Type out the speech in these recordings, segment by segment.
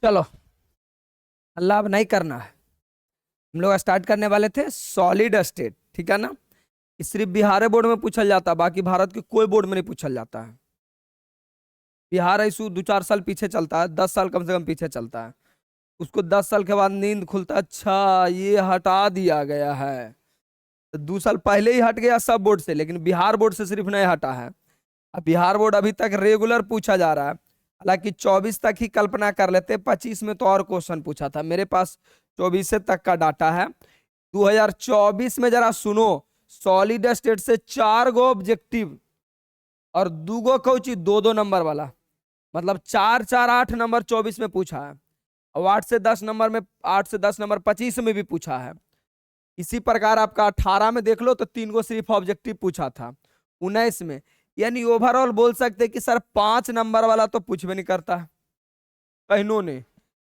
चलो, अल्लाह अब नहीं करना है। हम लोग स्टार्ट करने वाले थे सॉलिड स्टेट, ठीक है ना। ये सिर्फ बिहार बोर्ड में पूछल जाता है, बाकी भारत के कोई बोर्ड में नहीं पूछल जाता है। बिहार ऐसू 2-4 साल पीछे चलता है, 10 साल कम से कम पीछे चलता है। उसको 10 साल के बाद नींद खुलता है, अच्छा ये हटा दिया गया है। तो 2 साल पहले ही हट गया सब बोर्ड से, लेकिन बिहार बोर्ड से सिर्फ नहीं हटा है। अब बिहार बोर्ड अभी तक रेगुलर पूछा जा रहा है। हालांकि 24 तक ही कल्पना कर लेते, 25 में तो और क्वेश्चन पूछा था। मेरे पास 24 तक का डाटा है। 2024 में जरा सुनो, सॉलिड स्टेट से 4 गो ऑब्जेक्टिव और 2 गो कौची 2-2 नंबर वाला, मतलब 4-4-8 नंबर 24 में पूछा है। और 8 से 10 नंबर में, 8 से 10 नंबर 25 में भी पूछा है। इसी प्रकार आपका 18 में देख लो तो 3 गो सिर्फ ऑब्जेक्टिव पूछा था। 19 में, यानी ओवरऑल बोल सकते कि सर 5 नंबर वाला तो पूछ भी नहीं करता कहीं ने।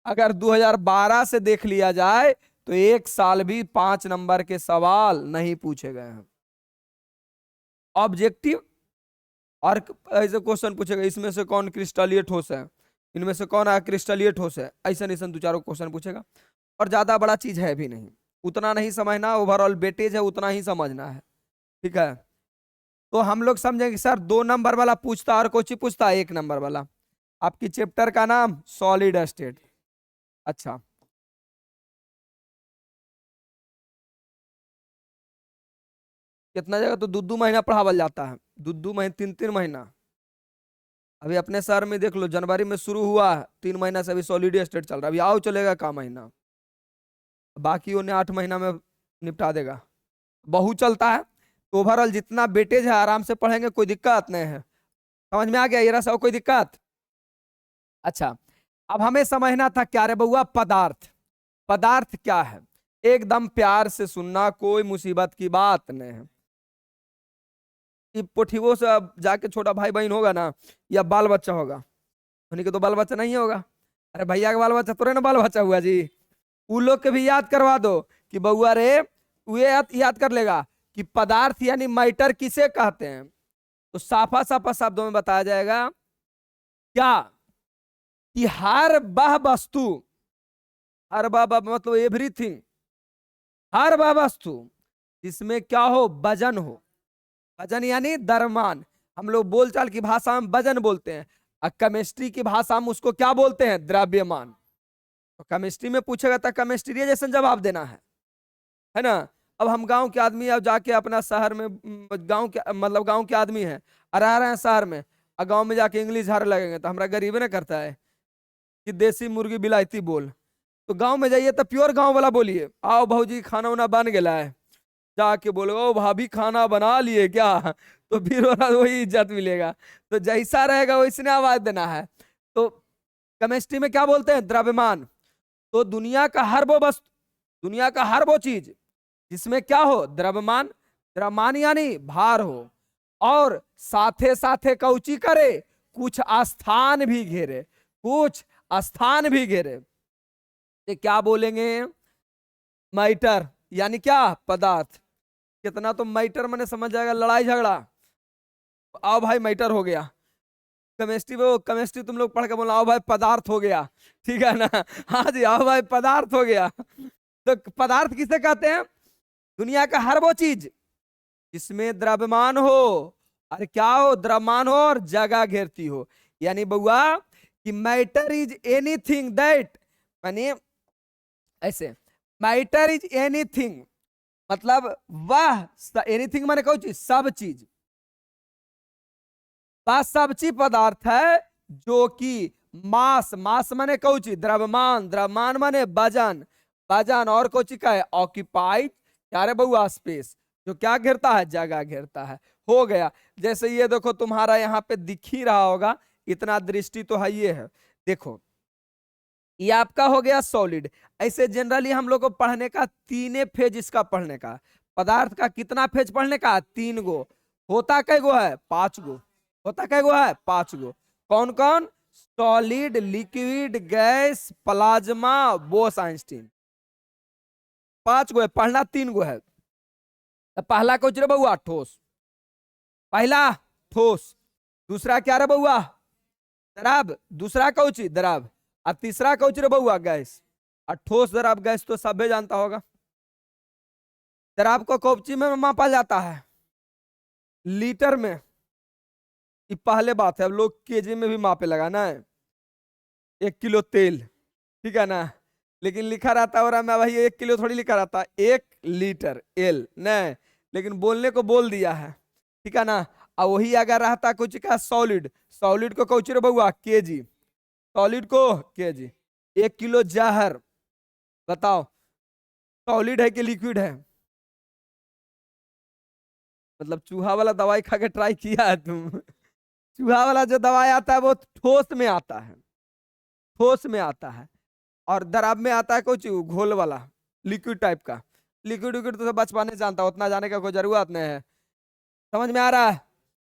अगर 2012 से देख लिया जाए तो एक साल भी 5 नंबर के सवाल नहीं पूछे गए हैं ऑब्जेक्टिव। और ऐसे क्वेश्चन पूछेगा, इसमें से कौन क्रिस्टलीय ठोस है, इनमें से कौन क्रिस्टलीय ठोस है, ऐसा ऐसा 2-4 क्वेश्चन पूछेगा। और ज्यादा बड़ा चीज है भी नहीं, उतना नहीं समझना। ओवरऑल वेटेज है उतना ही समझना है, ठीक है। तो हम लोग समझेंगे सर 2 नंबर वाला पूछता और कोची पूछता 1 नंबर वाला। आपकी चैप्टर का नाम सॉलिड स्टेट। अच्छा, कितना जगह तो 2-2 महीना पढ़ावल जाता है, 2-2 महीने 3-3 महीना। अभी अपने शहर में देख लो, जनवरी में शुरू हुआ है, 3 महीना से अभी सॉलिड स्टेट चल रहा है। अभी आओ चलेगा का महीना, बाकी उन्हें 8 महीना में निपटा देगा। बहुत चलता है। तो ओवरऑल जितना वेटेज है आराम से पढ़ेंगे, कोई दिक्कत नहीं है। समझ में आ गया ये रहा, कोई दिक्कत? अच्छा, अब हमें समझना था क्या रे बउआ, पदार्थ। पदार्थ क्या है, एकदम प्यार से सुनना, कोई मुसीबत की बात नहीं है। कि पोठियों से अब जाके छोटा भाई बहन होगा ना, या बाल बच्चा होगा, उन्हीं के तो बाल बच्चा नहीं होगा। अरे भैया का बाल बच्चा थोड़े ना बाल बच्चा हुआ जी। उन लोग के भी याद करवा दो कि बउआ रे, वो याद कर लेगा कि पदार्थ यानी मैटर किसे कहते हैं। तो साफा साफा शब्दों में बताया जाएगा क्या, कि हर वह वस्तु, हर वह मतलब एवरीथिंग, हर वह वस्तु जिसमें क्या हो, वजन हो। वजन यानी द्रव्यमान। हम लोग बोलचाल की भाषा में वजन बोलते हैं, और केमिस्ट्री की भाषा में उसको क्या बोलते हैं, द्रव्यमान। तो केमिस्ट्री में पूछेगा तो केमिस्ट्री जैसा जवाब देना है ना। अब हम गांव के आदमी, अब जाके अपना शहर में, गांव के मतलब गांव के आदमी हैं और आ रहे हैं शहर में, और गांव में जाके इंग्लिश झाड़ लगेंगे तो हमारा गरीब ना करता है कि देसी मुर्गी बिलायती बोल। तो गांव में जाइए तो प्योर गांव वाला बोलिए, आओ भाजी खाना वाना बन गया है, जाके बोलो ओ भाभी खाना बना लिए क्या, तो फिर वही इज्जत मिलेगा। तो जैसा रहेगा वैसने आवाज देना है। तो केमिस्ट्री में क्या बोलते हैं, द्रव्यमान। तो दुनिया का हर वो वस्तु, दुनिया का हर वो चीज जिसमें क्या हो, द्रव्यमान। द्रव्यमान यानी भार हो, और साथे साथे कौची करे, कुछ स्थान भी घेरे, कुछ स्थान भी घेरे। ये क्या बोलेंगे, मैटर यानी क्या, पदार्थ। कितना तो मैटर मैंने समझ जाएगा, लड़ाई झगड़ा। आओ भाई मैटर हो गया। केमिस्ट्री में, केमिस्ट्री तुम लोग पढ़ के बोला आओ भाई पदार्थ हो गया, ठीक है ना। हाँ जी, आओ भाई पदार्थ हो गया। तो पदार्थ किसे कहते हैं, दुनिया का हर वो चीज जिसमें द्रव्यमान हो, और क्या हो, द्रव्यमान हो और जगह घेरती हो। यानी बउआ कि मैटर इज एनीथिंग दैट, माने ऐसे, मैटर इज एनीथिंग मतलब वह, एनीथिंग माने कोई चीज, सब चीज, वह सब चीज पदार्थ है जो कि मास, मास माने कोई चीज, द्रव्यमान, द्रव्यमान माने वजन, वजन और कोई चीज का है, ऑक्यूपाइड क्या रे बउआ, स्पेस, जो क्या घेरता है, जगह घेरता है। हो गया। जैसे ये देखो तुम्हारा यहाँ पे दिख ही रहा होगा, इतना दृष्टि तो है, ये है देखो, ये आपका हो गया सॉलिड। ऐसे जनरली हम लोग को पढ़ने का 3 फेज इसका पढ़ने का, पदार्थ का कितना फेज पढ़ने का, 3 गो। होता कै गो है, 5 गो। होता कै गो है, 5 गो। कौन कौन, solid, liquid, gas, plasma, Bose Einstein. 5 गो है, पढ़ना 3 गो है। तो पहला कौन रे बउआ, ठोस। पहला ठोस। दूसरा क्या रे बउआ, द्रव। दूसरा कौची, द्रव। और तीसरा कौच रे बउआ गैस। और ठोस दराब गैस तो सभे जानता होगा। दराब को कौची में मापा जाता है? लीटर में। ये पहले बात है, अब लोग केजी में भी मापे लगा ना है। 1 किलो तेल, ठीक है ना, लेकिन लिखा रहता और मैं भाई 1 किलो थोड़ी लिखा रहता, 1 लीटर एल नहीं, लेकिन बोलने को बोल दिया है, ठीक है ना। और वही अगर रहता कुछ का सॉलिड, सॉलिड को कौची रे बउआ केजी, सॉलिड को केजी। 1 किलो जहर, बताओ सॉलिड है कि लिक्विड है? मतलब चूहा वाला दवाई खा के ट्राई किया है तुम? चूहा वाला जो दवाई आता है वो ठोस में आता है, ठोस में आता है। और दराब में आता है कुछ घोल वाला, लिक्विड टाइप का। लिक्विड विक्विड तो सब बचपन से जानता, उतना जाने का कोई जरूरत नहीं है। समझ में आ रहा है?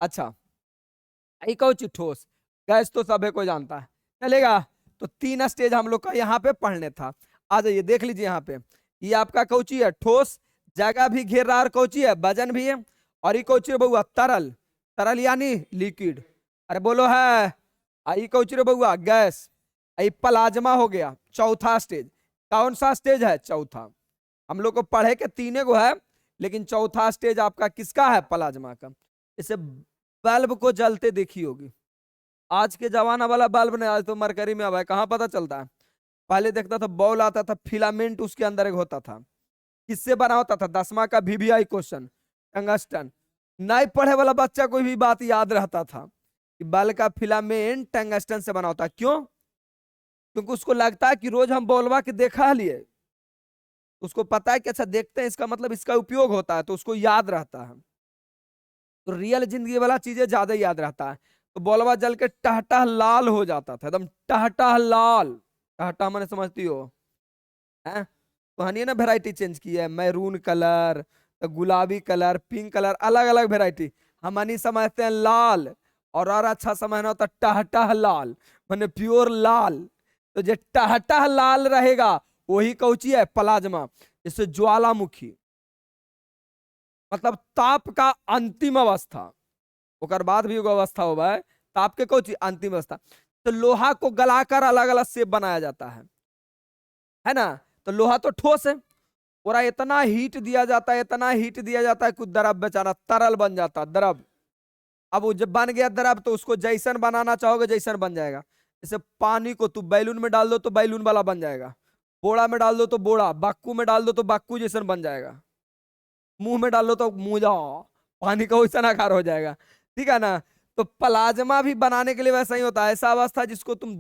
अच्छा, ये कुछ ठोस, गैस तो सभी को जानता है, चलेगा। तो 3 स्टेज हम लोग का यहाँ पे पढ़ने था। आ जाइए देख लीजिए यहाँ पे, ये आपका कौची है ठोस, जगह भी घेर रहा है और कौची है वजन भी है। और ये कौची रे बउआ तरल, तरल यानी लिक्विड। अरे बोलो है। आई कौची रे बउआ गैस। आई प्लाज्मा हो गया चौथा स्टेज। कौन सा स्टेज है? चौथा। हम लोग को पढ़े के 3 गो है, लेकिन चौथा स्टेज आपका किसका है? प्लाज्मा का। इसे बल्ब को जलते देखी होगी, आज के जमाना वाला बल्ब नहीं, आज तो मरकरी में अब है, कहाँ पता चलता है। पहले देखता था बॉल आता था, फिलामेंट उसके अंदर एक होता था, किससे बना होता था? 10वां का VVI क्वेश्चन, टंगस्टन। नहीं पढ़े वाला बच्चा कोई भी बात याद रहता था कि बल्ब का फिलामेंट टंगस्टन से बना होता है। क्यों? क्योंकि उसको लगता है कि रोज हम बॉलवा के देखा लिए, उसको पता है कि अच्छा देखते हैं इसका मतलब इसका उपयोग होता है, तो उसको याद रहता है। तो रियल जिंदगी वाला चीजें ज्यादा याद रहता है। तो बॉलवा जल के टहटह लाल हो जाता था, एकदम टहटह लाल। टहटह मैंने समझती हो है? तो हनी ना वेराइटी चेंज की है, मैरून कलर, तो गुलाबी कलर, पिंक कलर, अलग अलग वेराइटी। हम हनी समझते हैं लाल, और अच्छा समझना होता टहटह लाल, मैंने प्योर लाल। तो जो टहटह लाल रहेगा वही कौची है? प्लाज्मा। जैसे ज्वालामुखी, मतलब ताप का अंतिम अवस्था, ओकर बाद भी एगो अवस्था होगा है ताप के कौची अंतिम अवस्था। तो लोहा को गलाकर अलग अलग शेप बनाया जाता है ना। तो लोहा तो ठोस है, पूरा इतना हीट दिया जाता है, इतना हीट दिया जाता है, कुछ द्रव बेचारा तरल बन जाता है, द्रव। अब वो जब बन गया द्रव तो उसको जैसन बनाना चाहोगे जैसन बन जाएगा। जैसे पानी को तू बैलून में डाल दो तो बैलून वाला बन जाएगा, बोड़ा में डाल दो तो बोड़ा, बाक्कू में डाल दो तो बाक्कू जैसन बन जाएगा, मुंह में डाल दो तो मुंह जाओ पानी का वैसा आकार हो जाएगा, ठीक है ना। तो प्लाज्मा भी बनाने के लिए वैसा ही होता है, ऐसा अवस्था जिसको तुम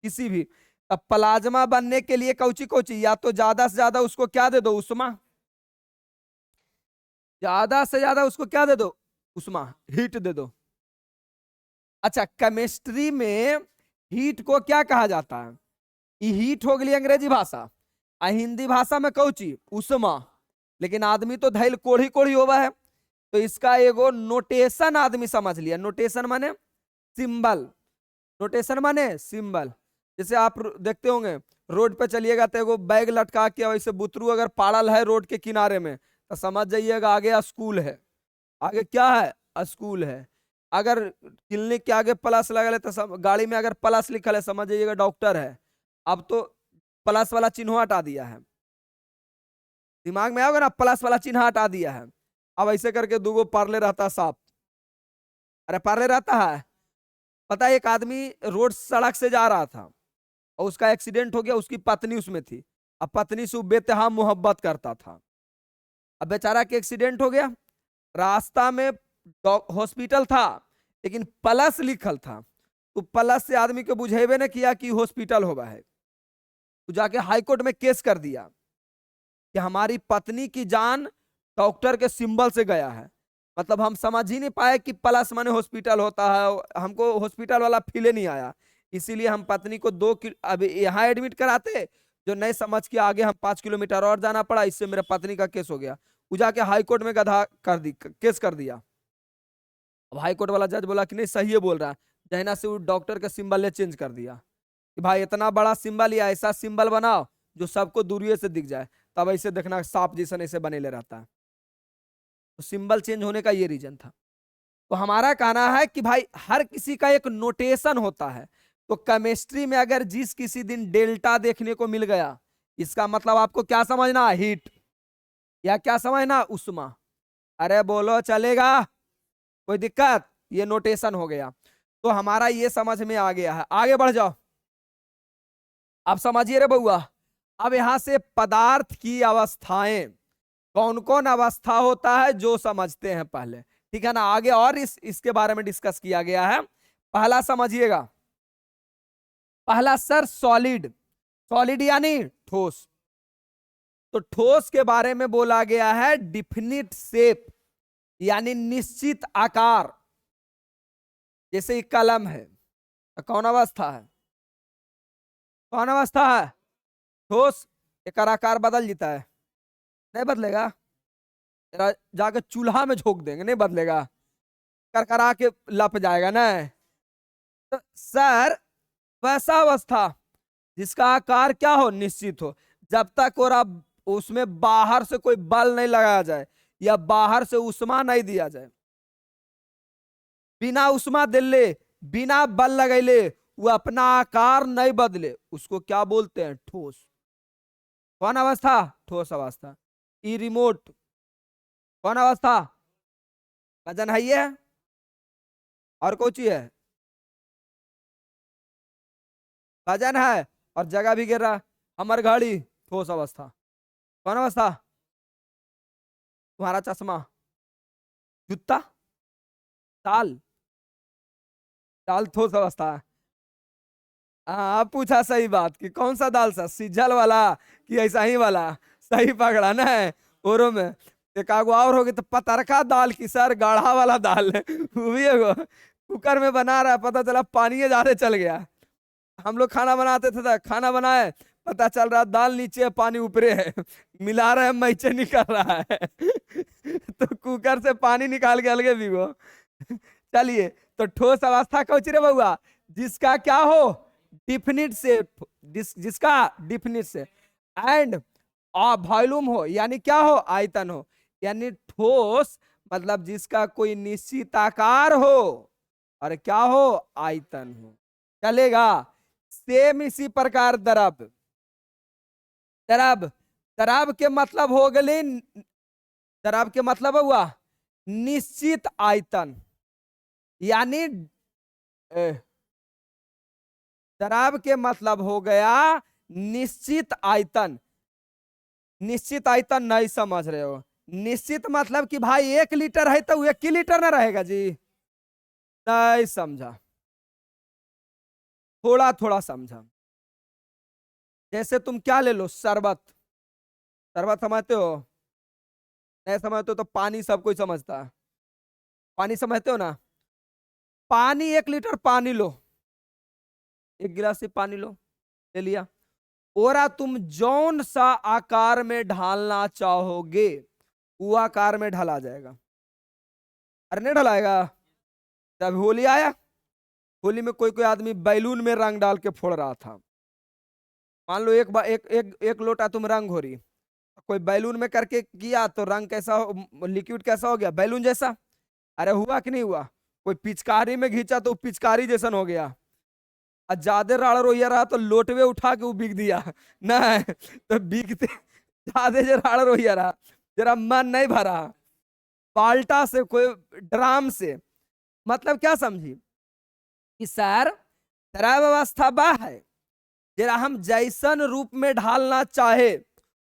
किसी भी। अब प्लाज्मा बनने के लिए कौची कौची, या तो ज्यादा से ज्यादा उसको क्या दे दो? उष्मा। ज्यादा से ज्यादा उसको क्या दे दो? उष्मा, हीट दे दो। अच्छा, केमिस्ट्री में हीट को क्या कहा जाता है? ये हीट हो गई अंग्रेजी भाषा, आ हिंदी भाषा में कौची? उष्मा। लेकिन आदमी तो धैल कोढ़ी कोढ़ी होवा है, तो इसका एगो नोटेशन आदमी समझ लिया। नोटेशन माने सिंबल, नोटेशन माने सिंबल। जैसे आप देखते होंगे रोड पे चलिएगा तो एगो बैग लटका के वैसे बुतरू अगर पाड़ल है रोड के किनारे में, तो समझ जाइएगा आगे स्कूल है। आगे क्या है? स्कूल है। अगर क्लिनिक के आगे प्लस लगल है तो गाड़ी में अगर प्लस लिखल है समझ जाइएगा डॉक्टर है। अब तो प्लस वाला चिन्ह हटा दिया है, दिमाग में आओगे ना, प्लस वाला चिन्ह हटा दिया है। अब ऐसे करके दूगो पार्ले रहता है साफ, अरे पार्ले रहता है। पता है एक आदमी रोड सड़क से जा रहा था और उसका एक्सीडेंट हो गया, उसकी पत्नी उसमें थी। अब पत्नी से वो बेतहा मोहब्बत करता था। अब बेचारा के एक्सीडेंट हो गया, रास्ता में हॉस्पिटल था लेकिन प्लस लिखल था, तो प्लस से आदमी को बुझेबे न किया कि हॉस्पिटल होगा है। तो जाके हाई कोर्ट में केस कर दिया कि हमारी पत्नी की जान डॉक्टर के सिंबल से गया है। मतलब हम समझ ही नहीं पाए कि प्लस माने हॉस्पिटल होता है, हमको हॉस्पिटल वाला फील नहीं आया, इसीलिए हम पत्नी को अब यहाँ एडमिट कराते, जो नहीं समझ के आगे हम 5 किलोमीटर और जाना पड़ा, इससे मेरे पत्नी का केस हो गया। वो जाके हाई कोर्ट में गधा कर दी, केस कर दिया। अब हाई कोर्ट वाला जज बोला कि नहीं सही है बोल रहा है, जहना से वो डॉक्टर का सिंबल ने चेंज कर दिया कि भाई इतना बड़ा सिंबल या ऐसा सिंबल बनाओ जो सबको दूरिये से दिख जाए, तब ऐसे देखना सांप जैसा ऐसे बने ले रहता है। तो सिंबल चेंज होने का ये रीजन था। तो हमारा कहना है कि भाई हर किसी का एक नोटेशन होता है, तो केमिस्ट्री में अगर जिस किसी दिन डेल्टा देखने को मिल गया, इसका मतलब आपको क्या समझना, हीट, या क्या समझना, उष्मा। अरे बोलो चलेगा, कोई दिक्कत? ये नोटेशन हो गया। तो हमारा ये समझ में आ गया है, आगे बढ़ जाओ। आप समझिए रे बउआ। अब यहां से पदार्थ की अवस्थाएं, कौन कौन अवस्था होता है जो समझते हैं पहले, ठीक है ना। आगे और इसके बारे में डिस्कस किया गया है। पहला समझिएगा, पहला सर सॉलिड। सॉलिड यानी ठोस। तो ठोस के बारे में बोला गया है डिफिनिट शेप, यानी निश्चित आकार। जैसे कलम है, तो कौन अवस्था है, कौन अवस्था है, ठोस। एक आकार बदल जाता है, नहीं बदलेगा। जरा जाकर चूल्हा में झोंक देंगे, नहीं बदलेगा, करकरा के लप जाएगा ना। तो सर वैसा अवस्था जिसका आकार क्या हो, निश्चित हो, जब तक और अब उसमें बाहर से कोई बल नहीं लगाया जाए या बाहर से उष्मा नहीं दिया जाए। बिना उष्मा दिले, बिना बल लगैले वो अपना आकार नहीं बदले, उसको क्या बोलते हैं, ठोस। कौन अवस्था, ठोस अवस्था। ई रिमोट कौन अवस्था, वजन है ये, और कौन है, वजन है और जगह भी गिर रहा। हमर घड़ी ठोस अवस्था। कौन अवस्था, तुम्हारा चश्मा, जूता, ताल, दाल ठोस अवस्था है। हाँ, आप पूछा सही बात कि कौन सा दाल सा, सिझल वाला कि ऐसा ही वाला, सही पकड़ा ना है। ओरो में एक आगो और हो गई तो पतरका दाल की सर, गाढ़ा वाला दाल है वो भी एगो कुकर में बना रहा है, पता चला पानी ज्यादा चल गया। हम लोग खाना बनाते थे, खाना बनाए, पता चल रहा दाल नीचे है पानी ऊपरे है, मिला रहे हैं मैचे निकल रहा है तो कुकर से पानी निकाल के अलगे भी वो चलिए। तो ठोस अवस्था कौन रे बउआ, जिसका क्या हो, डिफिनिट से, जिसका डिफिनिट से, एंड वॉल्यूम हो, यानी क्या हो, आयतन हो। यानी ठोस मतलब जिसका कोई निश्चित आकार हो और क्या हो, आयतन हो, चलेगा। सेम इसी प्रकार द्रव, द्रव, द्रव के मतलब हो गए, द्रव के मतलब हुआ निश्चित आयतन, यानी द्रव के मतलब हो गया निश्चित आयतन। निश्चित आयतन नहीं समझ रहे हो, निश्चित मतलब कि भाई 1 लीटर है तो 1 लीटर ना रहेगा जी, नहीं समझा, थोड़ा थोड़ा समझा। जैसे तुम क्या ले लो, शरबत, शरबत समझते हो, नहीं समझते हो तो पानी सब कोई समझता है, पानी समझते हो ना। पानी 1 लीटर पानी लो, 1 गिलास से पानी लो, ले लिया, और तुम जौन सा आकार में ढालना चाहोगे वो आकार में ढला जाएगा। अरे नहीं ढलाएगा। जब होली आया, होली में कोई कोई आदमी बैलून में रंग डाल के फोड़ रहा था। मान लो एक एक एक एक लोटा तुम रंग हो रही, कोई बैलून में करके किया तो रंग कैसा हो, लिक्विड कैसा हो गया, बैलून जैसा। अरे हुआ कि नहीं हुआ। कोई पिचकारी में घींचा तो पिचकारी जैसन हो गया। और ज्यादा राड़ रोइया रहा तो लोटवे उठा के वो बिक दिया नहीं तो बिकते ज्यादा जो राड़ रोइया रहा, जरा मन नहीं भरा, बाल्टा से कोई ड्राम से, मतलब क्या समझी कि सर द्रव अवस्था बा है, जरा हम जैसन रूप में ढालना चाहे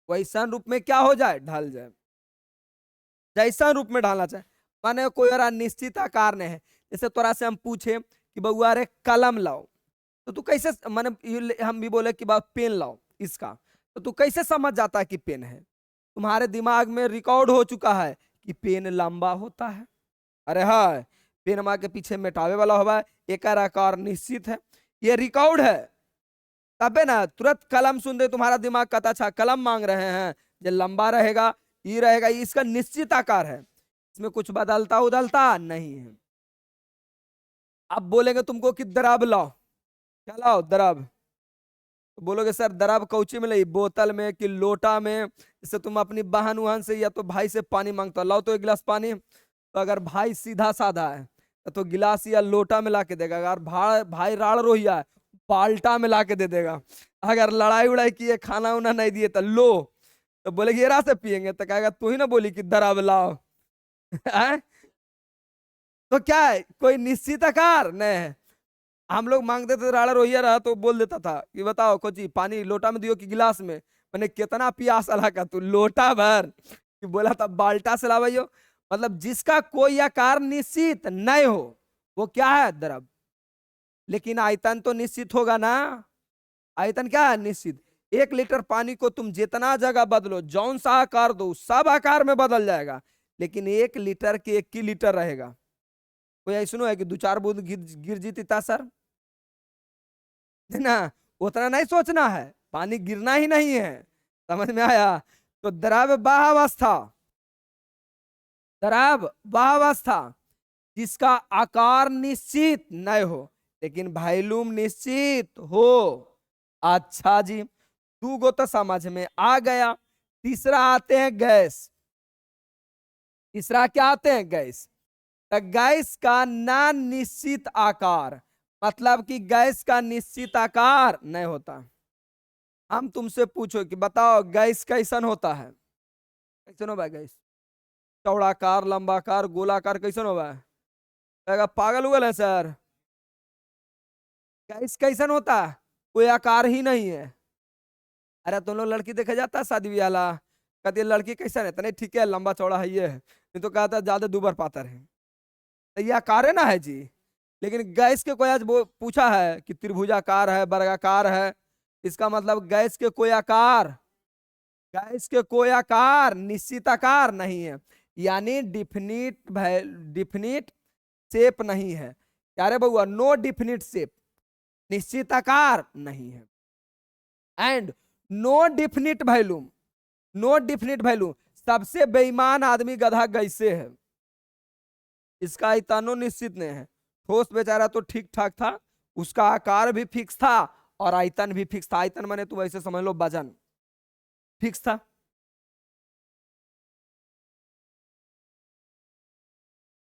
वैसन रूप में क्या हो जाए, ढल जाए। जैसन रूप में ढालना चाहे माने कोई और निश्चित आकार नहीं है। जैसे तोरा से हम पूछे कि बउआ रे कलम लाओ, तो तू कैसे, माने हम भी बोले कि बाबा पेन लाओ इसका, तो तू कैसे समझ जाता है कि पेन है। तुम्हारे दिमाग में रिकॉर्ड हो चुका है कि पेन लंबा होता है। अरे हाँ, पेन माँ के पीछे मिटावे वाला होगा, एक आकार निश्चित है, ये रिकॉर्ड है। तबे ना तुरंत कलम सुन दे तुम्हारा दिमाग कहता अच्छा कलम मांग रहे हैं, जो लंबा रहेगा, ये रहेगा, इसका निश्चित आकार है, इसमें कुछ बदलता उदलता नहीं है। अब बोलेंगे तुमको कि द्रव लाओ, क्या लाओ, द्रव, तो बोलोगे सर द्रव कौची में लाई, बोतल में कि लोटा में। जैसे तुम अपनी बहन वहन से या तो भाई से पानी मांगता हो, लाओ तो 1 गिलास पानी, तो अगर भाई सीधा साधा है तो गिलास या लोटा में ला के देगा। अगर भाई भाई राड़ रोहिया है बाल्टा में ला के दे देगा। अगर लड़ाई उड़ाई किए, खाना उना नहीं दिए तो लो, तो बोलेगी येरा से पियेंगे, तो कहेगा तू ही ना बोली कि दराब लाओ। हैं? तो क्या है, कोई निश्चित आकार नहीं है। हम लोग मांगते थे राड़ा रोहिया रहा तो बोल देता था कि बताओ कोची पानी लोटा में दियो कि गिलास में। मैंने कितना पियास अला का तू लोटा भर, कि बोला था बाल्टा से लावाइयो। मतलब जिसका कोई आकार निश्चित नहीं हो वो क्या है, द्रव। लेकिन आयतन तो निश्चित होगा ना। आयतन क्या है, निश्चित। 1 लीटर पानी को तुम जितना जगह बदलो, जौन सा आकार दो, सब आकार में बदल जाएगा, लेकिन 1 लीटर के 1 ही लीटर रहेगा। कोई ऐसा है कि 2-4 बूंद गिर जीती था सर, है ना। उतना नहीं सोचना है, पानी गिरना ही नहीं है। समझ में आया। तो द्रव बाह्यावस्था, द्रव बाह्यावस्था जिसका आकार निश्चित नहीं हो लेकिन वॉल्यूम निश्चित हो। अच्छा जी, 2 गो तो समझ में आ गया। तीसरा आते हैं गैस। तीसरा क्या आते हैं, गैस। तो गैस का ना निश्चित आकार, मतलब कि गैस का निश्चित आकार नहीं होता। हम तुमसे पूछो कि बताओ गैस कैसन होता है, कैसन हो भाई गैस। चौड़ाकार, लंबाकार, गोलाकार, कैसन हो भाई। कहेगा पागल हुआ है सर, गैस कैसन होता है, कोई आकार ही नहीं है। अरे तुम लोग लड़की देखा जाता है शादी ब्याह ला, कहती है लड़की कैसा है, नहीं ठीक है लंबा चौड़ा है ये है, नहीं तो कहता है ज्यादा दुबर पातर है। तो ये आकार है ना है जी। लेकिन गैस के कोई आज वो पूछा है कि त्रिभुजाकार है, वर्गाकार है, इसका मतलब गैस के कोई आकार, गैस के कोई आकार निश्चित आकार नहीं है, यानी डिफिनिट शेप नहीं है। क्या रे बउआ, नो डिफिनिट शेप, निश्चित आकार नहीं है। And no definite volume, no definite volume. सबसे बेईमान आदमी गधा गैसे है, इसका इतना निश्चित नहीं है। ठोस बेचारा तो ठीक ठाक था, उसका आकार भी फिक्स था और आयतन भी फिक्स था। आयतन माने तुम ऐसे समझ लो वजन फिक्स था।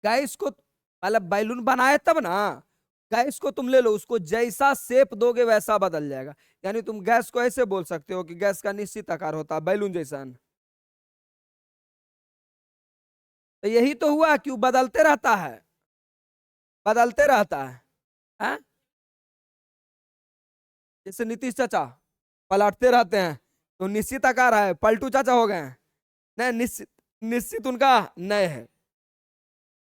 गैस को मतलब बैलून बनाए तब ना, गैस को तुम ले लो, उसको जैसा शेप दोगे वैसा बदल जाएगा। यानी तुम गैस को ऐसे बोल सकते हो कि गैस का निश्चित आकार होता है बैलून जैसा। तो यही तो हुआ कि वो बदलते रहता है, बदलते रहता है। हैं? जैसे नीतीश चाचा पलटते रहते हैं, तो निश्चित आकार है, पलटू चाचा हो गए हैं। नहीं, निश्चित, निश्चित उनका नहीं है।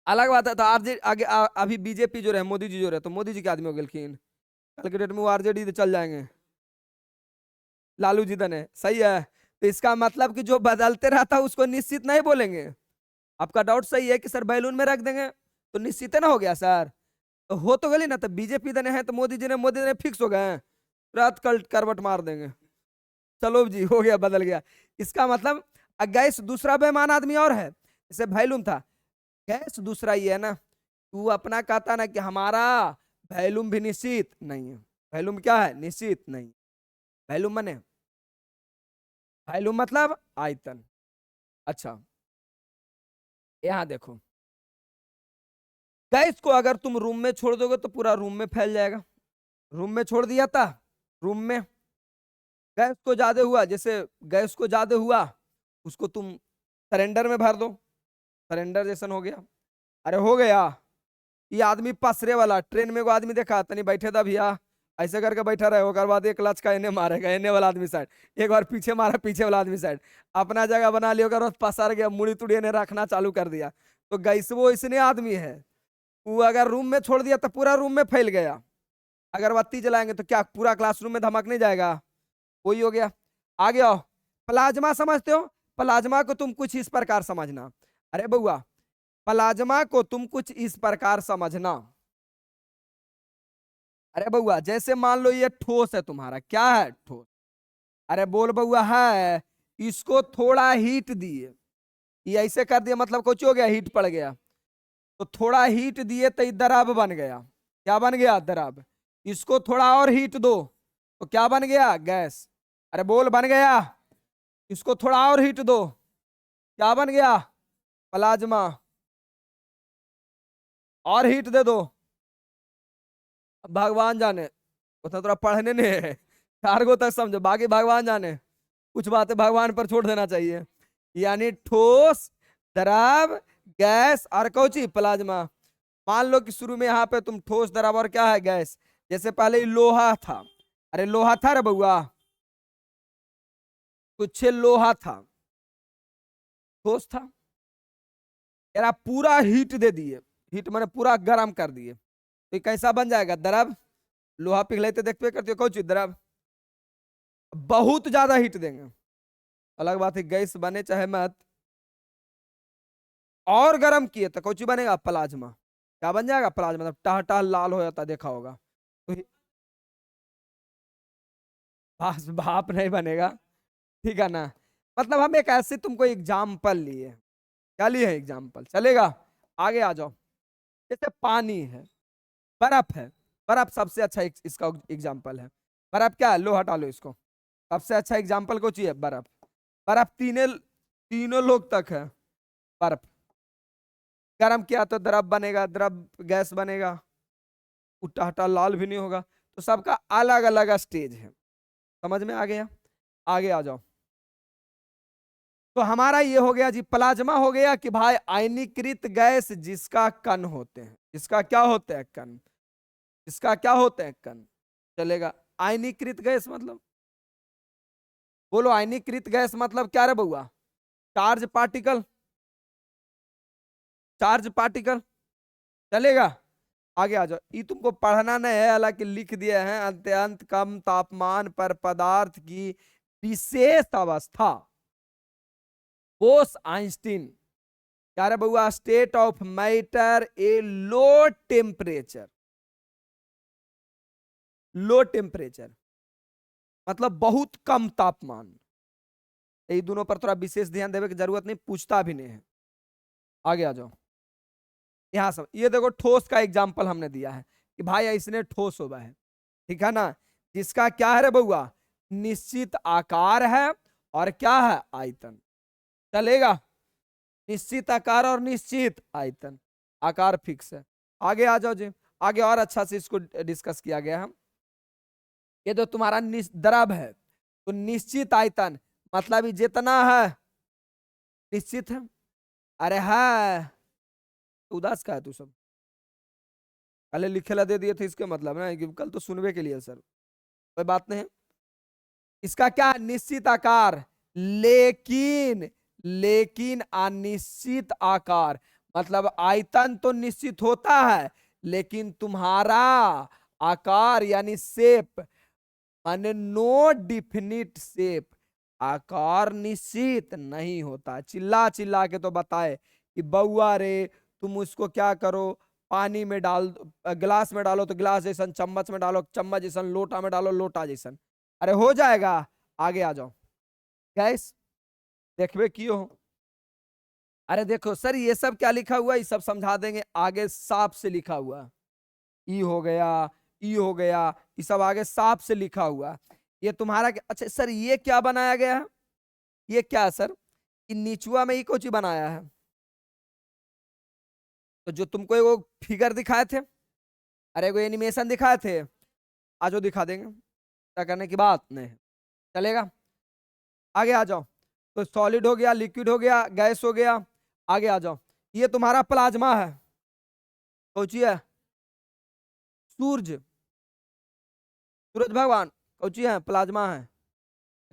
अलग बात है। तो आरजे आगे अभी बीजेपी जो रहे, मोदी जी जो रहे, तो मोदी जी के आदमी हो गए, कल के डेट में वो आरजेडी चल जाएंगे, लालू जी दने सही है। तो इसका मतलब कि जो बदलते रहता है उसको निश्चित नहीं बोलेंगे। आपका डाउट सही है कि सर बैलून में रख देंगे तो निश्चित ना हो गया सर, तो हो तो गई ना। तो बीजेपी दने है तो मोदी जी ने फिक्स हो गए हैं, तुरंत कल करवट मार देंगे। चलो जी हो गया, बदल गया। इसका मतलब गैस दूसरा बेईमान आदमी और है, जैसे वैल्यूम था, गैस दूसरा ही है ना। तू अपना कहता ना कि हमारा वैल्यूम भी निश्चित नहीं है। वैल्यूम क्या है, निश्चित नहीं। वैल्यूम माने, वैल्यूम मतलब आयतन। अच्छा, यहां देखो, गैस को अगर तुम रूम में छोड़ दोगे तो पूरा रूम में फैल जाएगा। रूम में छोड़ दिया था, रूम में गैस को ज्यादा हुआ, जैसे गैस को ज्यादा हुआ उसको तुम सिलेंडर में भर दो, सिलेंडर जैसा हो गया। अरे हो गया। ये आदमी पसरे वाला, ट्रेन में वो आदमी देखा तनी बैठे था भैया, ऐसे करके बैठा रहे, ओकर बाद एक लच का इन्हें मारेगा, इन्हें वाला आदमी साइड, एक बार पीछे मारा, पीछे वाला आदमी साइड, अपना जगह बना लिया, ओकर बाद पसर गया, मुड़ी तुड़ी ने रखना चालू कर दिया। तो गैस वो इसने आदमी है, वो अगर रूम में छोड़ दिया तो पूरा रूम में फैल गया। अगरबत्ती जलाएंगे तो क्या पूरा क्लासरूम में धमक नहीं जाएगा, वही हो गया। आगे आओ, प्लाज्मा समझते हो। प्लाज्मा को तुम कुछ इस प्रकार समझना। अरे बउआ, प्लाज्मा को तुम कुछ इस प्रकार समझना। अरे बउआ, जैसे मान लो ये ठोस है तुम्हारा, क्या है, ठोस। अरे बोल बउआ, है, इसको थोड़ा हीट दिए, ये ऐसे कर दिया मतलब कुछ हो गया, हीट पड़ गया। तो थोड़ा हीट दिए तो दराब बन गया। क्या बन गया, दराब। इसको थोड़ा और हीट दो तो क्या बन गया, गैस। अरे बोल, बन गया। इसको थोड़ा और हीट दो, क्या बन गया, प्लाज्मा। और हीट दे दो, अब भगवान जाने। उतना थोड़ा पढ़ने नहीं है, 4 गो तक समझो, बाकी भगवान जाने, कुछ बातें भगवान पर छोड़ देना चाहिए। यानी ठोस, द्रव, गैस और कौची प्लाज्मा। मान लो कि शुरू में यहाँ पे तुम ठोस, द्रव और क्या है गैस। जैसे पहले लोहा था, अरे लोहा था रे बउआ, कुछ लोहा था, ठोस था, यार आप पूरा हीट दे दिए, हीट मैंने पूरा गर्म कर दिए, तो ये कैसा बन जाएगा, द्रव। लोहा पिघलाते देखते करते हो कौची, द्रव। बहुत ज्यादा हीट देंगे, अलग बात है गैस बने चाहे मत, और गर्म किए तो कौची बनेगा, प्लाज्मा। क्या बन जाएगा, प्लाज्मा, मतलब टह टह लाल हो जाता, देखा होगा। तो भाप नहीं बनेगा, ठीक है ना। मतलब हम एक ऐसे तुमको एग्जाम्पल लिए, क्या लिए एग्जाम्पल, चलेगा। आगे आ जाओ। जैसे पानी है, बर्फ है, बर्फ सबसे अच्छा इसका एग्जाम्पल है। बर्फ क्या है, लो हटा लो इसको, सबसे अच्छा एग्जाम्पल को चाहिए बर्फ। बर्फ तीनों लोग तक है। बर्फ गर्म किया तो द्रव बनेगा, द्रव गैस बनेगा, उल्टा हटा लाल भी नहीं होगा। तो सबका अलग अलग स्टेज है, समझ में आ गया। आगे आ जाओ। तो हमारा ये हो गया जी, प्लाज्मा हो गया कि भाई आयनीकृत गैस जिसका कण होते हैं, जिसका क्या होते हैं कण, जिसका क्या होते हैं कण, चलेगा। आयनीकृत गैस मतलब, बोलो आयनीकृत गैस मतलब क्या रे बउआ, चार्ज पार्टिकल, चार्ज पार्टिकल, चलेगा। आगे आ जाओ, ये तुमको पढ़ना नहीं है, हालांकि लिख दिए हैं, अत्यंत कम तापमान पर पदार्थ की विशेष अवस्था, बोस आइंस्टीन, क्या रे बउआ, state of matter A low temperature, low temperature मतलब बहुत कम तापमान। ये दोनों पर थोड़ा विशेष ध्यान देने की जरूरत नहीं, पूछता भी नहीं है। आगे आ जाओ। यहां सब ये देखो, ठोस का एग्जाम्पल हमने दिया है कि भाई इसने ठोस हुआ है, ठीक है ना, जिसका क्या है रे बउआ, निश्चित आकार है और क्या है, आयतन, चलेगा। निश्चित आकार और निश्चित आयतन, आकार फिक्स है। आगे आ जाओ जी। आगे और अच्छा से इसको डिस्कस किया गया है। ये तो तुम्हारा द्रव है, तो निश्चित आयतन मतलब ये जितना है निश्चित है। अरे है, उदास का है तू सब, पहले लिखेला दे दिए थे, इसके मतलब ना कि कल तो सुनवे के लिए सर, कोई बात नहीं। इसका क्या, निश्चित आकार, लेकिन लेकिन अनिश्चित आकार, मतलब आयतन तो निश्चित होता है, लेकिन तुम्हारा आकार यानी शेप, माने नो डिफिनिट शेप, आकार निश्चित नहीं होता। चिल्ला चिल्ला के तो बताए कि बउआ रे, तुम उसको क्या करो, पानी में डाल, गिलास में डालो तो गिलास जैसन, चम्मच में डालो चम्मच जैसन, लोटा में डालो लोटा जैसन, अरे हो जाएगा। आगे आ जाओ। गैस देखबे क्यों हो, अरे देखो सर ये सब क्या लिखा हुआ है, ये सब समझा देंगे आगे, साफ से लिखा हुआ है। ई हो गया, ई हो गया, ये सब आगे साफ से लिखा हुआ। ये तुम्हारा अच्छा सर ये क्या बनाया गया है, ये क्या है सर, इन नीचुआ में ये कुछ बनाया है। तो जो तुमको वो फिगर दिखाए थे, अरे वो एनिमेशन दिखाए थे, आज वो दिखा देंगे, क्या करने की बात नहीं है, चलेगा। आगे आ जाओ। तो सॉलिड हो गया, लिक्विड हो गया, गैस हो गया। आगे आ जाओ। ये तुम्हारा प्लाज्मा है, सोचिए, सूरज, सूरज भगवान कौची है, प्लाज्मा है,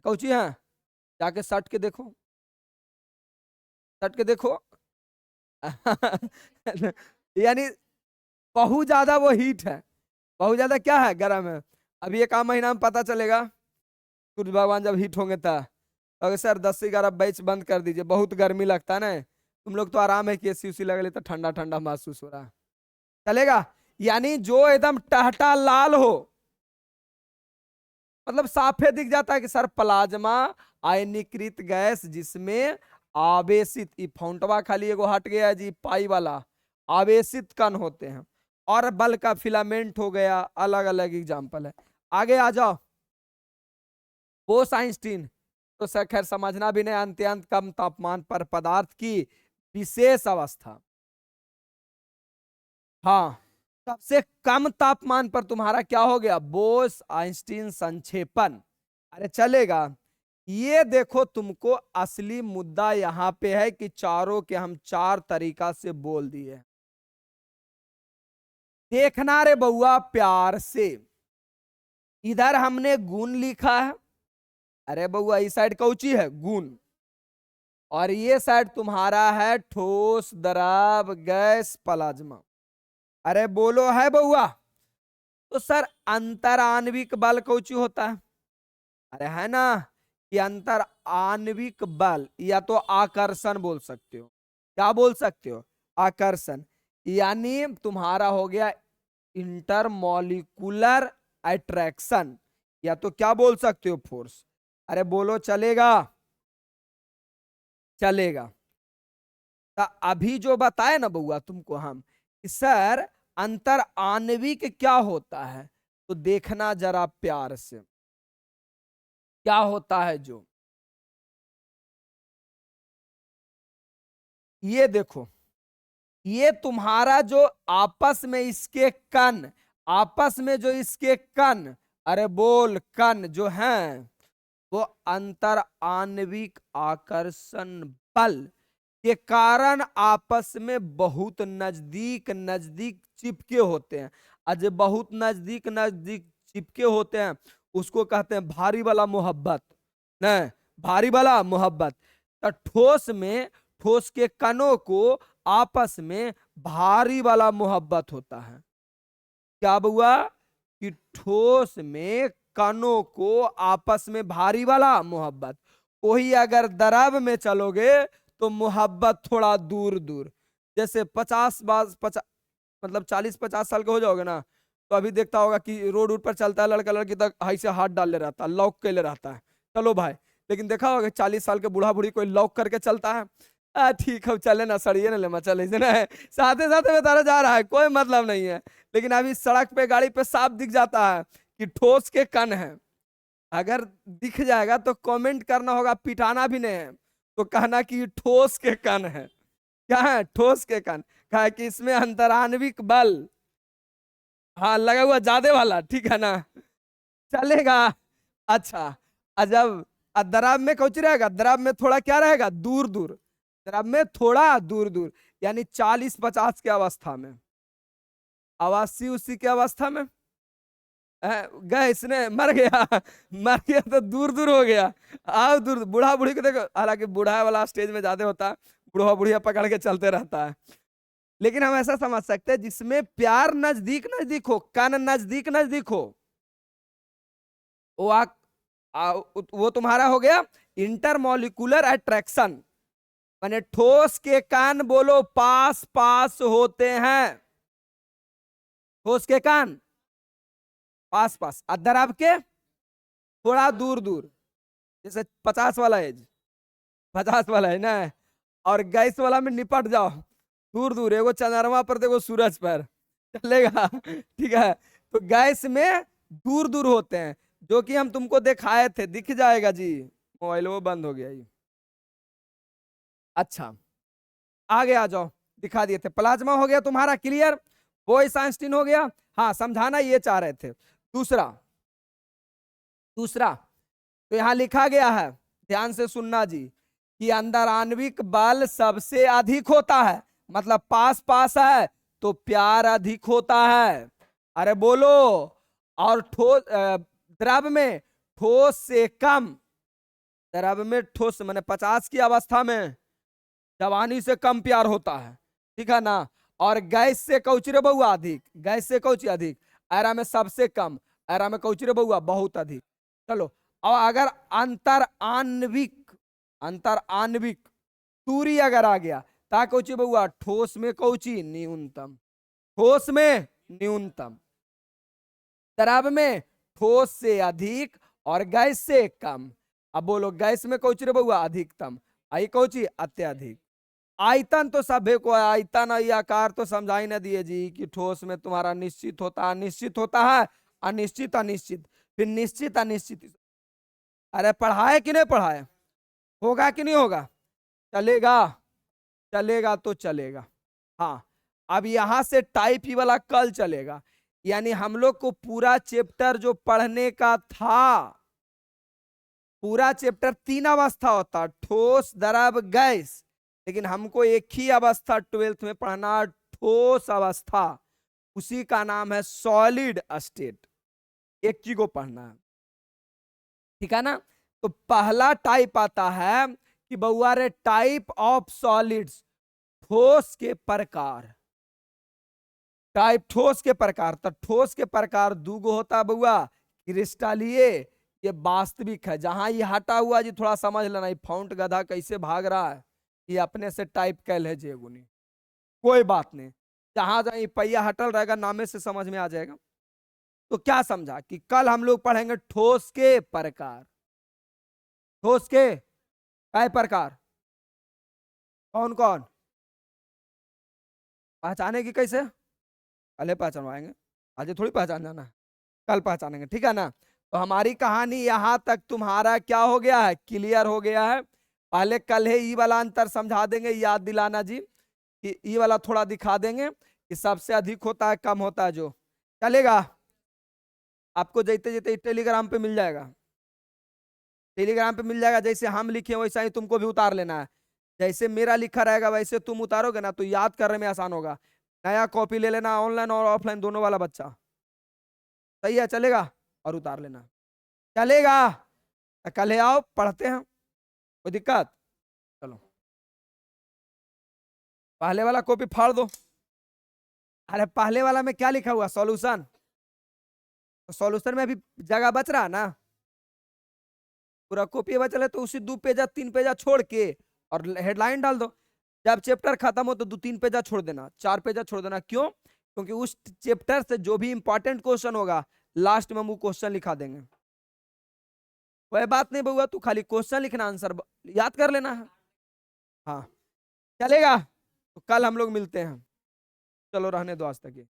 कौची है, जाके सट के देखो, सट के देखो। यानी बहुत ज्यादा वो हीट है, बहुत ज्यादा क्या है, गर्म है। अभी एक आध महीना में पता चलेगा, सूरज भगवान जब हीट होंगे तब। अगर सर 10 से 11 बैच बंद कर दीजिए, बहुत गर्मी लगता है ना, तुम लोग तो आराम है कि एसी उसी लगा ले तो ठंडा ठंडा महसूस हो रहा है, चलेगा। यानी जो एकदम टहटा लाल हो, मतलब साफे दिख जाता है कि सर प्लाज्मा आयनीकृत गैस जिसमें आवेशित, ई फाउंटवा खाली एगो हट गया जी, पाई वाला, आवेशित कण होते हैं, और बल का फिलामेंट हो गया, अलग अलग एग्जाम्पल है। आगे आ जाओ। बोस आइंस्टीन, तो सर खैर समझना भी नहीं, अत्यंत कम तापमान पर पदार्थ की विशेष अवस्था, हाँ सबसे कम तापमान पर तुम्हारा क्या हो गया, बोस आइंस्टीन संक्षेपण। अरे चलेगा। ये देखो तुमको असली मुद्दा यहां पे है कि चारों के हम चार तरीका से बोल दिए। देखना रे बउआ प्यार से, इधर हमने गुण लिखा है। अरे बउआ इस साइड कौची है, गुण। और ये साइड तुम्हारा है ठोस, द्रव, गैस, प्लाज्मा। अरे बोलो है बउआ। तो सर अंतर आणविक बल कौची होता है, अरे है ना कि अंतर आणविक बल या तो आकर्षण बोल सकते हो। क्या बोल सकते हो, आकर्षण। यानी तुम्हारा हो गया इंटरमॉलिक्यूलर अट्रैक्शन, या तो क्या बोल सकते हो, फोर्स। अरे बोलो चलेगा, चलेगा। तो अभी जो बताए ना बउआ तुमको हम कि सर अंतर आणविक क्या होता है, तो देखना जरा प्यार से क्या होता है। जो ये देखो, ये तुम्हारा जो आपस में इसके कण, आपस में जो इसके कण, अरे बोल कण जो हैं, वो अंतर आणविक आकर्षण बल के कारण आपस में बहुत नजदीक नजदीक चिपके होते हैं। आज बहुत नजदीक नजदीक चिपके होते हैं उसको कहते हैं भारी वाला मोहब्बत। नहीं, भारी वाला मोहब्बत। तो ठोस में, ठोस के कणों को आपस में भारी वाला मोहब्बत होता है। क्या हुआ कि ठोस में कणों को आपस में भारी वाला मोहब्बत। वही अगर द्रव में चलोगे तो मोहब्बत थोड़ा दूर दूर। जैसे 50 मतलब 40-50 साल के हो जाओगे ना, तो अभी देखता होगा कि रोड पर चलता है लड़का लड़की तक हाई से हाथ डाल ले रहता है, लॉक के ले रहता है, चलो भाई। लेकिन देखा होगा 40 साल के बूढ़ा बूढ़ी कोई लॉक करके चलता है, ठीक है चले ना, सड़िए ना, ले चले ना है, साथे साथे में तारा जा रहा है, कोई मतलब नहीं है। लेकिन अभी सड़क पे गाड़ी पे साफ दिख जाता है कि ठोस के कण है। अगर दिख जाएगा तो कमेंट करना होगा, पिटाना भी नहीं है, तो कहना कि ठोस के कण है। क्या है, ठोस के कण। कहा कि इसमें अंतराण्विक बल, हाँ लगा हुआ ज्यादा वाला, ठीक है ना, चलेगा। अच्छा, जब द्रव में कुछ रहेगा, द्रव में थोड़ा क्या रहेगा, दूर दूर। द्रव में थोड़ा दूर दूर, यानी 40-50 की अवस्था में, 80-80 की अवस्था में गए, इसने मर गया, मर गया तो दूर दूर हो गया। आओ दूर, बूढ़ा बूढ़ी को देखो, हालांकि बूढ़ा वाला स्टेज में ज्यादा होता है, बूढ़ा बुढ़िया पकड़ के चलते रहता है। लेकिन हम ऐसा समझ सकते हैं जिसमें प्यार नजदीक नजदीक हो, कन नजदीक नजदीक हो, वो वो तुम्हारा हो गया इंटरमॉलिक्यूलर अट्रैक्शन। माने ठोस के कान बोलो पास पास होते हैं, ठोस के कान पास पास, अदर आपके थोड़ा दूर दूर। जैसे 50 वाला एज, 50 वाला है ना, और गैस वाला में निपट जाओ, दूर दूर, एगो चंद्रमा पर देखो सूरज पर, चलेगा। ठीक है, तो गैस में दूर दूर होते हैं, जो कि हम तुमको दिखाए थे, दिख जाएगा जी, मोबाइल वो बंद हो गया ये। अच्छा, आगे आ जाओ, दिखा दिए थे। प्लाज्मा हो गया तुम्हारा क्लियर, बोयस आइंस्टीन हो गया। हाँ समझाना ये चाह रहे थे। दूसरा, दूसरा तो यहां लिखा गया है, ध्यान से सुनना जी, कि अंदर आणविक बल सबसे अधिक होता है, मतलब पास पास है तो प्यार अधिक होता है। अरे बोलो, और ठोस द्रव में ठोस से कम, द्रव में ठोस मैंने 50 की अवस्था में जवानी से कम प्यार होता है, ठीक है ना। और गैस से कौची रे बउआ अधिक, गैस से कौची अधिक, ऐरा में सबसे कम, ऐरा में कौची रे बउआ बहुत अधिक। चलो, और अगर अंतर आणविक, अंतर आणविक दूरी अगर आ गया, ता कौची बउआ, ठोस में कौची न्यूनतम, ठोस में न्यूनतम, द्रव में ठोस से अधिक और गैस से कम। अब बोलो गैस में कौची रे बउआ अधिकतम, आई कौची अत्यधिक। आयतन तो सभे को है, आयतन और आकार तो समझा ही ना दिए जी, कि ठोस में तुम्हारा निश्चित होता है, निश्चित होता है, अनिश्चित अनिश्चित, फिर निश्चित अनिश्चित। अरे पढ़ाए कि नहीं पढ़ाए, होगा कि नहीं होगा, चलेगा, चलेगा तो चलेगा। हाँ, अब यहां से टाइप ई वाला कल चलेगा, यानी हम लोग को पूरा चैप्टर जो पढ़ने का था, पूरा चैप्टर 3 अवस्था होता, ठोस द्रव गैस, लेकिन हमको एक ही अवस्था 12th में पढ़ना, ठोस अवस्था, उसी का नाम है सॉलिड स्टेट, एक ही को पढ़ना है, ठीक है ना। तो पहला टाइप आता है कि बउआ रे टाइप ऑफ सॉलिड्स, ठोस के प्रकार, टाइप ठोस के प्रकार। तो ठोस के प्रकार दूगो होता है बउआ, क्रिस्टलीय, ये वास्तविक है, जहां ये हटा हुआ जी थोड़ा समझ लेना, ये फाउंट गधा कैसे भाग रहा है, ये अपने से टाइप कैल है जेगुनी, कोई बात नहीं, जहां जहां ये पहिया हटल रहेगा नामे से समझ में आ जाएगा। तो क्या समझा कि कल हम लोग पढ़ेंगे ठोस के प्रकार, ठोस के काय प्रकार, कौन कौन, पहचाने की कैसे, कल पहचानवाएंगे, आज थोड़ी पहचान जाना है, कल पहचानेंगे, ठीक है ना। तो हमारी कहानी यहां तक तुम्हारा क्या हो गया है, क्लियर हो गया है। पहले कल है ई वाला अंतर समझा देंगे, याद दिलाना जी, कि ई वाला थोड़ा दिखा देंगे कि सबसे अधिक होता है कम होता है, जो चलेगा आपको जैते जैते टेलीग्राम पे मिल जाएगा, टेलीग्राम पे मिल जाएगा, जैसे हम लिखे वैसा ही तुमको भी उतार लेना है, जैसे मेरा लिखा रहेगा वैसे तुम उतारोगे ना, तो याद करने में आसान होगा। नया कॉपी ले लेना, ऑनलाइन और ऑफलाइन दोनों वाला बच्चा, सही है, चलेगा, और उतार लेना, चलेगा। कल आओ पढ़ते हैं, कोई दिक्कत, चलो पहले वाला कॉपी फाड़ दो। अरे पहले वाला में क्या लिखा हुआ, सॉल्यूशन, तो सॉल्यूशन में अभी जगह बच रहा है ना, पूरा कॉपी बच रहा है, तो उसी 2 पेजा 3 पेजा छोड़ के और हेडलाइन डाल दो। जब चैप्टर खत्म हो तो 2-3 पेजा छोड़ देना, 4 पेजा छोड़ देना, क्यों, क्योंकि उस चैप्टर से जो भी इंपॉर्टेंट क्वेश्चन होगा लास्ट में हम वो क्वेश्चन लिखा देंगे। कोई बात नहीं बउआ, तू खाली क्वेश्चन लिखना, आंसर याद कर लेना है, हाँ चलेगा। तो कल हम लोग मिलते हैं, चलो रहने दो आज तक ये।